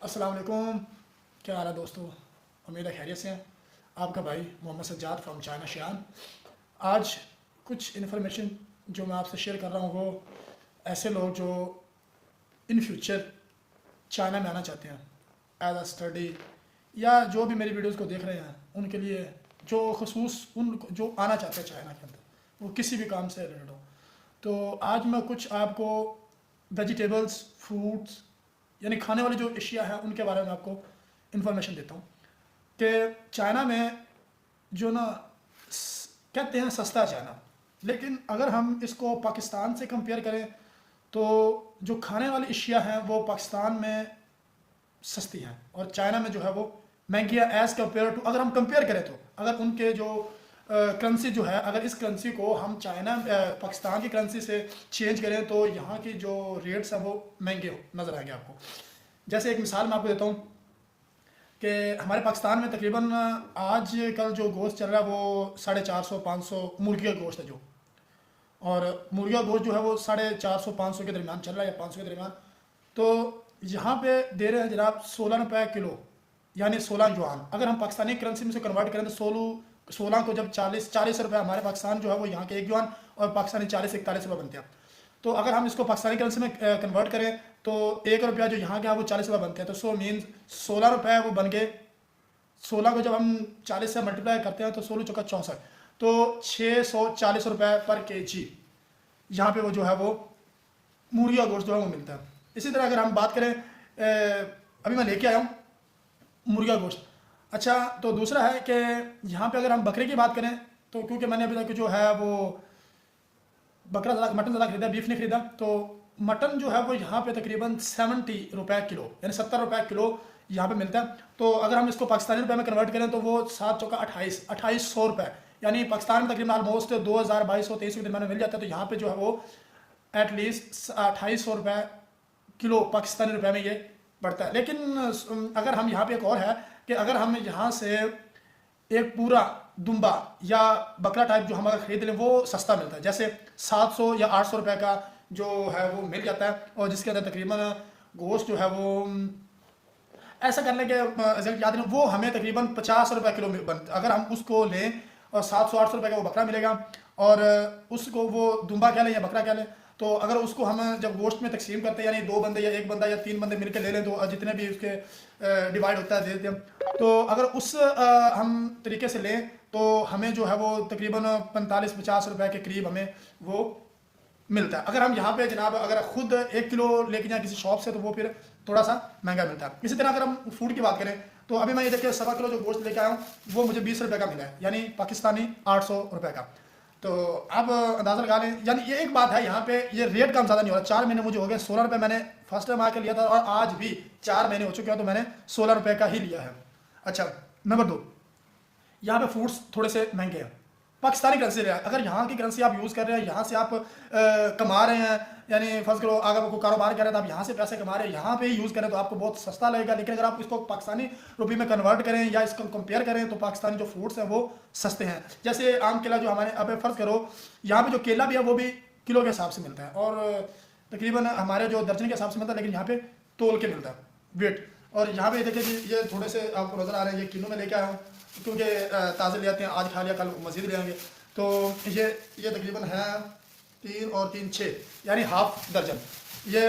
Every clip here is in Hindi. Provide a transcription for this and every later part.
अस्सलाम वालेकुम। क्या हाल है दोस्तों? उम्मीद है खैरियत से हैं। आपका भाई मोहम्मद सज्जाद फ्रॉम चाइना शियान। आज कुछ इन्फॉर्मेशन जो मैं आपसे शेयर कर रहा हूँ वो ऐसे लोग जो इन फ्यूचर चाइना में आना चाहते हैं एज अ स्टडी, या जो भी मेरी वीडियोस को देख रहे हैं उनके लिए, जो खसूस उन जो आना चाहते हैं चाइना के अंदर, वो किसी भी काम से रिलेटेड हो। तो आज मैं कुछ आपको वेजिटेबल्स, फ्रूट्स यानी खाने वाली जो अशिया है उनके बारे में आपको इन्फॉर्मेशन देता हूँ कि चाइना में जो ना कहते हैं सस्ता है चाइना, लेकिन अगर हम इसको पाकिस्तान से कंपेयर करें तो जो खाने वाली अशिया हैं वो पाकिस्तान में सस्ती हैं और चाइना में जो है वो महंगी है एज़ कम्पेयर टू। अगर हम कंपेयर करें तो अगर उनके जो करेंसी जो है, अगर इस करेंसी को हम चाइना पाकिस्तान की करेंसी से चेंज करें तो यहाँ की जो रेट्स हैं वो महंगे नज़र आएंगे आपको। जैसे एक मिसाल मैं आपको देता हूँ कि हमारे पाकिस्तान में तकरीबन आज कल जो गोश्त चल रहा है वो 450-500 मुर्गी का गोश्त है जो, और मुर्गी का गोश्त जो है वो 450-500 के दरमियान चल रहा है या 500 के दरमियान। तो यहाँ पे दे रहे हैं जनाब 16 रुपये किलो, यानी 16 युआन। अगर हम पाकिस्तानी करेंसी में से कन्वर्ट करें तो 16 को जब 40 रुपये, हमारे पाकिस्तान जो है वो यहाँ के 1 युआन और पाकिस्तानी 40-41 रुपये बनते हैं। तो अगर हम इसको पाकिस्तानी करेंसी में कन्वर्ट करें तो 1 रुपया जो यहाँ का है वो 40 रुपये बनते हैं। तो सो मीन्स 16 रुपये वो बन गए। 16 को जब हम 40 से मल्टीप्लाई करते हैं तो 16 चौका 64, तो 640 रुपये पर केजी यहाँ पे वो जो है वो मुर्गी का गोश्त जो है वो मिलता है। इसी तरह अगर हम बात करें, अभी मैं लेके आया हूँ मुर्गी का गोश्त। अच्छा, तो दूसरा है कि यहाँ पे अगर हम बकरे की बात करें तो क्योंकि मैंने अभी तक जो है वो मटन ज़्यादा खरीदा, बीफ नहीं खरीदा, तो मटन जो है वो यहाँ पे तकरीबन 70 रुपये किलो यानी 70 रुपये किलो यहाँ पे मिलता है। तो अगर हम इसको पाकिस्तानी रुपये में कन्वर्ट करें तो वो 7 चौका 2800 रुपये, यानी पाकिस्तान में तकरीबन ऑलमोस्ट 2200-2300 के दरमियान में मिल जाता है। तो यहाँ पे जो है वो एटलीस्ट 2800 रुपये किलो पाकिस्तानी रुपये में ये पड़ता है। लेकिन अगर हम यहाँ पे एक और है कि अगर हम यहाँ से एक पूरा दुम्बा या बकरा टाइप जो हम अगर खरीद लें वो सस्ता मिलता है, जैसे 700 या 800 रुपये का जो है वो मिल जाता है, और जिसके अंदर तकरीबन गोश्त जो है वो ऐसा करने के रिजल्ट याद नहीं, वो हमें तकरीबन 50 रुपये किलो अगर हम उसको लें और 700-800 रुपये का वो बकरा मिलेगा, और उसको वो दुम्बा कह लें या बकरा कह लें, तो अगर उसको हम जब गोश्त में तकसीम करते हैं यानी 2 बंदे या 1 बंदा या 3 बंदे मिलकर ले लें तो जितने भी उसके डिवाइड होता है दे देते हैं। तो अगर उस हम तरीके से लें तो हमें जो है वो तकरीबन 45-50 रुपये के करीब हमें वो मिलता है। अगर हम यहाँ पे जनाब अगर खुद 1 किलो लेके जाएँ किसी शॉप से तो वो फिर थोड़ा सा महंगा मिलता है। इसी तरह अगर हम फूड की बात करें तो अभी मैं ये देखिए 1.25 किलो जो गोश्त लेके आया हूँ वो मुझे 20 रुपये का मिला है, यानी पाकिस्तानी 800 रुपये का। तो अब अंदाज़ा लगा लें, यानी ये एक बात है यहाँ पे ये रेट कम ज़्यादा नहीं हो रहा। 4 महीने मुझे हो गए, 16 रुपये मैंने फर्स्ट टाइम आके लिया था और आज भी 4 महीने हो चुके हैं तो मैंने 16 रुपये का ही लिया है। अच्छा, नंबर 2, यहाँ पे फ्रूट्स थोड़े से महंगे हैं। पाकिस्तानी करेंसी है, अगर यहाँ की करेंसी आप यूज़ कर रहे हैं, यहाँ से आप कमा रहे हैं, यानी फर्ज करो अगर आपको कारोबार कर रहे हैं तो आप यहाँ से पैसे कमा रहे हैं, यहाँ पे ही यूज़ करें तो आपको बहुत सस्ता लगेगा। लेकिन अगर आप इसको पाकिस्तानी रुपये में कन्वर्ट करें या इसको कंपेयर करें तो पाकिस्तानी जो फ्रूट्स हैं वो सस्ते हैं। जैसे आम केला जो हमारे अब फ़र्ज़ करो यहाँ पे जो केला भी है वो भी किलो के हिसाब से मिलता है और तकरीबन हमारे जो दर्जन के हिसाब से मिलता है, लेकिन यहाँ पे तोल के मिलता है वेट। और यहाँ पे देखिए कि ये थोड़े से आपको नज़र आ रहे हैं, ये किलो में लेके आया हूँ क्योंकि ताज़े ले आते हैं, आज खा लिया कल मज़ीद ले आएंगे। तो ये तकरीबन है 3 और 3 6 यानी हाफ दर्जन, ये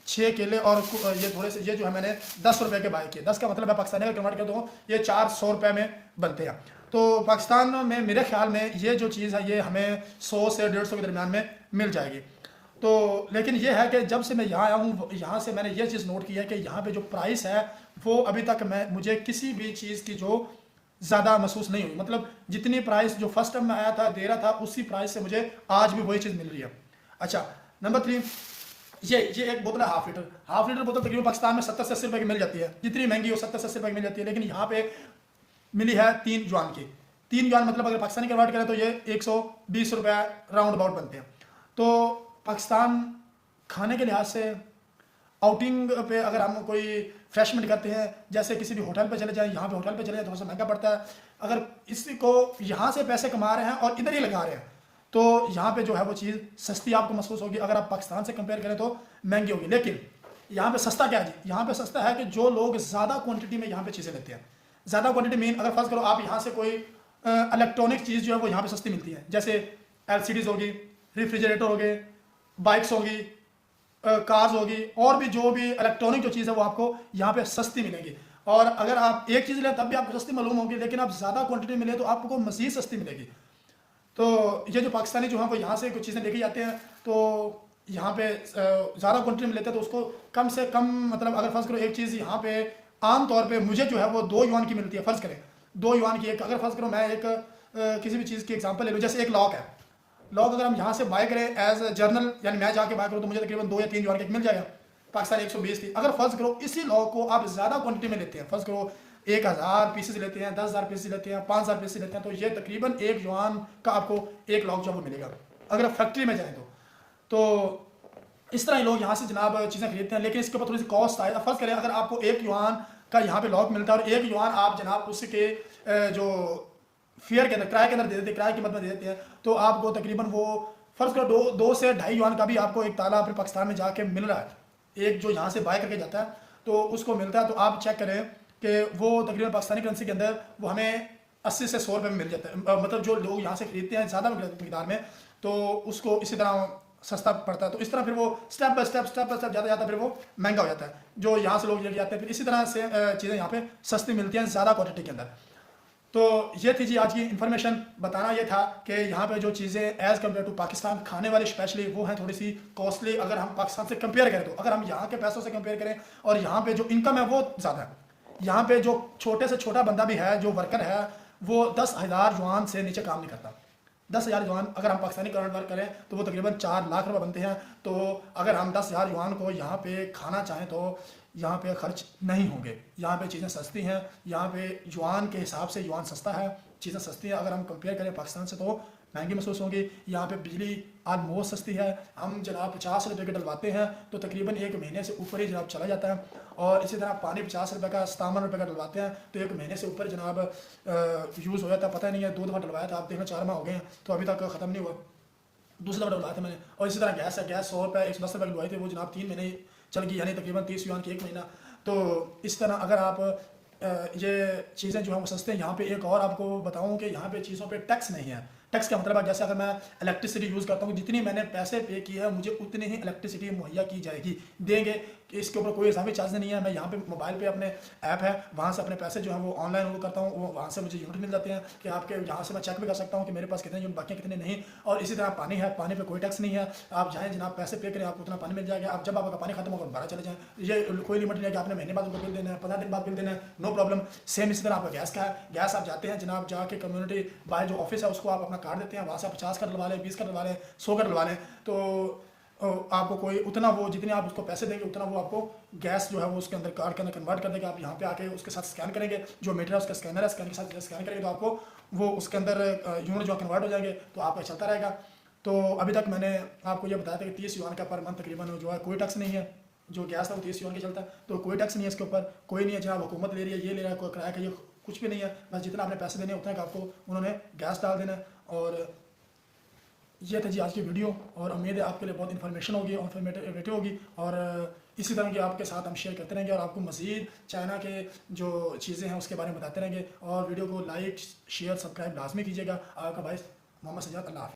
6 केले और ये थोड़े से, ये जो है मैंने 10 रुपये के बाय किए। 10 का मतलब है पाकिस्तानी का कन्वर्ट कर दो ये 400 रुपये में बनते हैं। तो पाकिस्तान में मेरे ख्याल में ये जो चीज़ है ये हमें 100 से 150 के दरमियान में मिल जाएगी। तो लेकिन ये है कि जब से मैं यहाँ आया हूँ यहाँ से मैंने ये चीज़ नोट की है कि यहाँ पे जो प्राइस है वो अभी तक मुझे किसी भी चीज़ की जो ज़्यादा महसूस नहीं हुई। मतलब जितनी प्राइस जो फर्स्ट टाइम में आया था दे रहा था उसी प्राइस से मुझे आज भी वही चीज़ मिल रही है। अच्छा, नंबर 3, ये एक बोतल है हाफ लीटर बोतल तकरीबन पाकिस्तान में 70 से 80 रुपये की मिल जाती है, जितनी महंगी हो 70 से 80 रुपये की मिल जाती है। लेकिन यहाँ पे मिली है 3 युआन की। 3 युआन मतलब अगर पाकिस्तानी कन्वर्ट करें तो ये 120 रुपये राउंड अबाउट बनते हैं। तो पाकिस्तान खाने के लिहाज से आउटिंग पे अगर हम कोई फ्रेशमेंट करते हैं, जैसे किसी भी होटल पे चले जाएं, यहाँ पे होटल पे चले जाएं थोड़ा सा महंगा पड़ता है। अगर इसी को यहाँ से पैसे कमा रहे हैं और इधर ही लगा रहे हैं तो यहाँ पे जो है वो चीज़ सस्ती आपको महसूस होगी। अगर आप पाकिस्तान से कंपेयर करें तो महंगी होगी। लेकिन यहाँ पे सस्ता क्या है जी, यहाँ पे सस्ता है कि जो लोग ज़्यादा क्वांटिटी में यहाँ पे चीज़ें लेते हैं। ज़्यादा क्वांटिटी मीन अगर फर्ज करो आप यहाँ से कोई इलेक्ट्रॉनिक चीज़ जो है वो यहाँ पे सस्ती मिलती है, जैसे एलसीडीज होगी, रेफ्रिजरेटर हो गए, बाइक्स होगी, कार्स होगी, और भी जो भी इलेक्ट्रॉनिक जो चीज़ है वो आपको यहाँ पे सस्ती मिलेगी। और अगर आप एक चीज़ लें तब भी आपको सस्ती मालूम होगी, लेकिन आप ज़्यादा क्वांटिटी में लें तो आपको मज़ीद सस्ती मिलेगी। तो ये जो पाकिस्तानी जो हैं वो यहाँ से कुछ चीज़ें लेके जाते हैं, तो यहाँ पे ज़्यादा क्वांटिटी में लेते हैं तो उसको कम से कम, मतलब अगर फर्ज करो एक चीज़ यहाँ पे आम तौर पे मुझे जो है वो 2 युआन की मिलती है, फ़र्ज़ करें 2 युआन की एक, अगर फर्ज करो मैं एक किसी भी चीज़ की एग्जांपल ले लूँ, जैसे एक लॉक है, लॉक अगर हम यहाँ से बाय करें एज जर्नल, यानी मैं जाके बाय करूँ तो मुझे तकरीबन 2 या 3 युआन का मिल जाएगा, पाकिस्तान 120 की। अगर फर्ज करो इसी लॉक को आप ज़्यादा क्वांटिटी में लेते हैं, फर्ज करो 1000 पीसेस लेते हैं, 10,000 पीसेस लेते हैं, 5,000 पीसेस लेते हैं, तो ये तकरीबन 1 युआन का आपको एक लॉक जो है वो मिलेगा अगर आप फैक्ट्री में जाएँ तो इस तरह ही लोग यहाँ से जनाब चीज़ें खरीदते हैं, लेकिन इसके ऊपर थोड़ी सी कॉस्ट आए। फर्ज करें अगर आपको 1 युआन का यहाँ पे लॉक मिलता है और 1 युआन आप जनाब उसके जो फेयर के अंदर, किराए के अंदर दे देते हैं, किराए की मद में दे देते हैं, तो आपको तकरीबन वो फर्ज करो 2 से 2.5 युआन का भी आपको एक ताला अपने पाकिस्तान में जाके मिल रहा है, एक जो यहाँ से बाय करके जाता है तो उसको मिलता है। तो आप चेक करें कि वो तकरीबन पाकिस्तानी करेंसी के अंदर वो हमें 80 से 100 रुपये में मिल जाता है, मतलब जो लोग यहाँ से खरीदते हैं ज़्यादा मकदार में, तो उसको इसी तरह सस्ता पड़ता है। तो इस तरह फिर वो स्टेप बाय स्टेप ज़्यादा जाता फिर वो महंगा हो जाता है, जो यहाँ से लोग लेके जाते हैं, फिर इसी तरह से चीज़ें यहाँ पे सस्ती मिलती हैं ज़्यादा क्वांटिटी के अंदर। तो ये थी जी आज की इन्फॉर्मेशन, बताना ये था कि यहाँ पे जो चीज़ें एज़ कम्पेयर टू पाकिस्तान खाने वाली स्पेशली वो हैं थोड़ी सी कॉस्टली, अगर हम पाकिस्तान से कंपेयर करें, तो अगर हम यहाँ के पैसों से कंपेयर करें और यहाँ पे जो इनकम है वो ज़्यादा है। यहाँ पे जो छोटे से छोटा बंदा भी है, जो वर्कर है, वो 10,000 युआन से नीचे काम नहीं करता। 10,000 युआन अगर हम पाकिस्तानी कन्वर्ट करें तो वो तकरीबन 4 लाख रुपए बनते हैं। तो अगर हम 10,000 युआन को यहाँ पे खाना चाहें तो यहाँ पे खर्च नहीं होंगे, यहाँ पे चीज़ें सस्ती हैं, यहाँ पे युआन के हिसाब से युआन सस्ता है, चीज़ें सस्ती हैं। अगर हम कंपेयर करें पाकिस्तान से तो महंगी महसूस होगी। यहाँ पे बिजली आलमोस्ट सस्ती है, हम जनाब 50 रुपये के डलवाते हैं तो तकरीबन 1 महीने से ऊपर ही जनाब चला जाता है। और इसी तरह पानी 50 रुपये का 57 रुपये का डलवाते हैं तो 1 महीने से ऊपर जनाब यूज़ हो जाता है। पता नहीं है 2 दफ़ा डलवाया था, आप देखना 4 माह हो गए हैं तो अभी तक ख़त्म नहीं हुआ, दूसरी दफ़ा डलवाया था मैंने। और इसी तरह गैस है, गैस 100 रुपये 110 रुपये डलवाए थे, वो जनाब 3 महीने चल गई, यानी तकरीबन 30 युआन की 1 महीना। तो इस तरह अगर आप ये चीज़ें जो है वो सस्ते हैं। यहाँ पे एक और आपको बताऊँ कि यहाँ पे चीज़ों पे टैक्स नहीं है। टैक्स का मतलब है जैसे अगर मैं इलेक्ट्रिसिटी यूज़ करता हूँ, जितनी मैंने पैसे पे किए हैं मुझे उतनी ही इलेक्ट्रिसिटी मुहैया की जाएगी, देंगे कि इसके ऊपर कोई इजाफी चार्ज नहीं है। मैं यहाँ पे मोबाइल पे अपने ऐप है वहाँ से अपने पैसे जो है वो ऑनलाइन वो करता हूँ, वो वहाँ से मुझे यूनिट मिल जाते हैं कि आपके यहाँ से मैं चेक भी कर सकता हूँ कि मेरे पास कितने यूनिट बाकी कितने नहीं। और इसी तरह पानी है, पानी पे कोई टैक्स नहीं है, आप जाएँ जनाब पैसे पे करें आपको उतना पानी मिल जाएगा। आप जब आपका पानी खत्म होगा दोबारा चले जाएँ, ये कोई लिमिट नहीं है कि आपने महीने बाद उनको बिल देना है, 15 दिन बाद बिल देना है, नो प्रॉब्लम। सेम इसी तरह आपका गैस का है, गैस आप जाते हैं जनाब जाके कम्युनिटी बाय जो ऑफिस है उसको आप अपना कार्ड देते हैं, वहाँ से 50 का डलवा लें, 20 का डलवा लें, 100 का डलवा लें, तो आपको कोई उतना वो जितने आप उसको पैसे देंगे उतना वो आपको गैस जो है वो उसके अंदर कार्ड के अंदर कन्वर्ट कर देगा। आप यहाँ पे आके उसके साथ स्कैन करेंगे, जो मीटर है उसका स्कैनर है, स्कैन के साथ स्कैन करेंगे तो आपको वो उसके अंदर यूनिट जो कन्वर्ट हो जाएंगे, तो आपका चलता रहेगा। तो अभी तक मैंने आपको ये बताया था कि 30 युआन का पर मंथ तकरीबन जो है कोई टैक्स नहीं है। जो गैस था वो 30 युआन का चलता है, तो कोई टैक्स नहीं है इसके ऊपर, कोई नहीं है जनाब हुकूमत ले रही है, ये ले रहा है, कोई किराया का ये कुछ भी नहीं है। बस जितना आपने पैसे देने उतना का आपको उन्होंने गैस डाल देना है। और ये था जी आज की वीडियो, और उम्मीद है आपके लिए बहुत इन्फॉर्मेशन होगी और इन्फॉर्मेटिव होगी, और इसी तरह की आपके साथ हम शेयर करते रहेंगे और आपको मज़ीद चाइना के जो चीज़ें हैं उसके बारे में बताते रहेंगे। और वीडियो को लाइक शेयर सब्सक्राइब लाजमी कीजिएगा। आपका भाई मोहम्मद सज्जाद, अल्लाह हाफ़िज़।